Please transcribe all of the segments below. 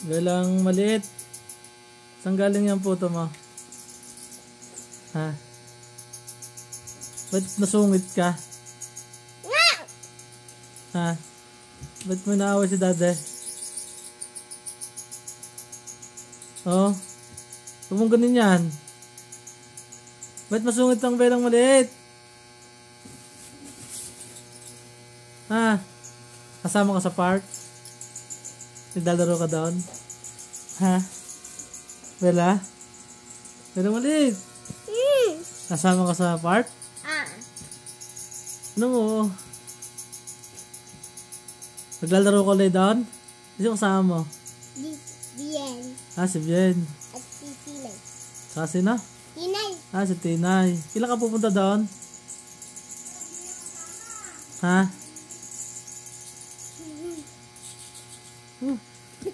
Belang maliit. Saan galing yung puto mo? Ha? Ba't nasungit ka? Ha? Ba't mo naaway si dade? Oh? Huwag mong ganun yan. Ba't masungit ang belang maliit? Ha? Kasama ka sa park? Naglalaro ka doon? Ha? Bella? Belang maliit? Kasama ka sa park? Ano mo? Naglalaro ka ulit doon? Sino kasama mo? Bien. Si Bien. At si Tinay. Saka sino? Tinay. Si Tinay. Kailan ka pupunta doon? Ha?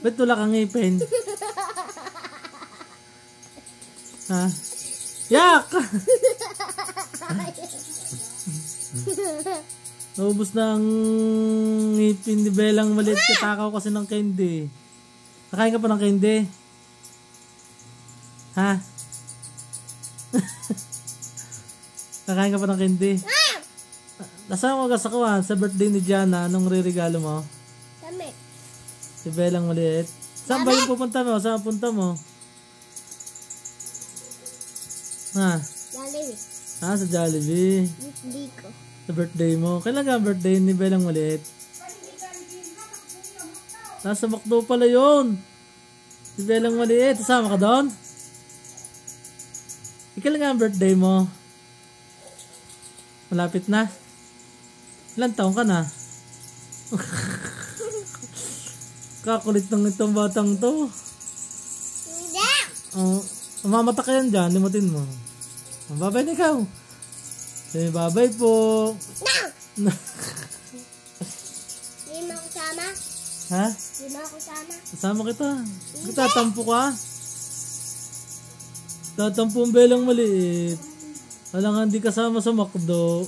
Ba't wala kang ngipin? Ha? Yak! Naubos na ang ngipin ni Belang maliit. Katakaw kasi ng candy. Nakain ka pa ng candy? Ha? Nakain ka pa ng candy? Nasaan mo ka sa birthday ni Jana? Anong re-regalo mo? Kami. Si Belang maliit. Saan ba yung pupunta mo? Saan punta mo? Ha? Jollibee. Sa Jollibee. Hindi ko. Sa birthday mo. Kailan ka birthday ni Belang maliit? Nasa McDo pala yun. Si Belang maliit. Kasama ka doon? Kailan nga ang birthday mo? Malapit na. Ilan taong ka na? Kakulit ng itong batang to. Mamamata ka yan dyan. Limutin mo. Babay na ikaw. Say babay po. No! Hindi mo ako sama? Ha? Hindi mo ako sama? Kasama kita. Tatampo ka? Tatampo ang Belang maliit. Wala nga hindi kasama sa McDo.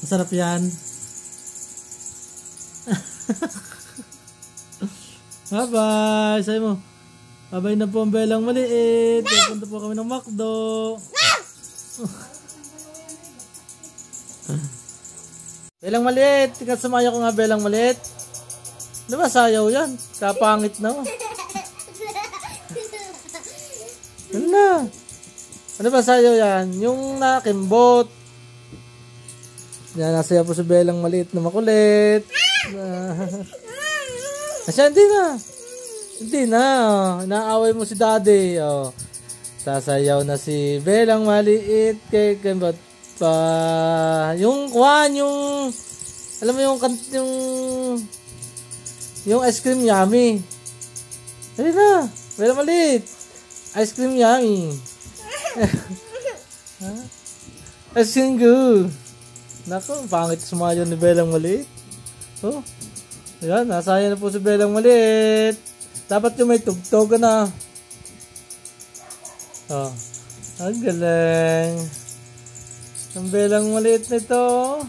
Masarap yan. Bye-bye. Sabi mo, bye-bye na po ang Belang maliit. Pupunta po kami ng McDo. Belang maliit. Tingnan sumaya ko nga Belang maliit. Di ba sayaw yan? Kapangit na mo. Ano na? Ano ba sayaw yan? Yung nakimbot. Yan, nasaya po si Belang maliit na makulit. Asya, hindi na. Hindi na. Inaaway mo si daddy. Sasayaw na si Belang maliit. Kay kimbot pa. Yung kwan, yung alam mo yung ice cream yummy. Hindi na. Belang maliit. Ice cream yummy. Ice cream good. Naku, pangit sumayo ni Belang maliit. Ayan, nasaya na po si Belang maliit. Dapat yung may tugtog na. Ang galing. Ang Belang maliit nito.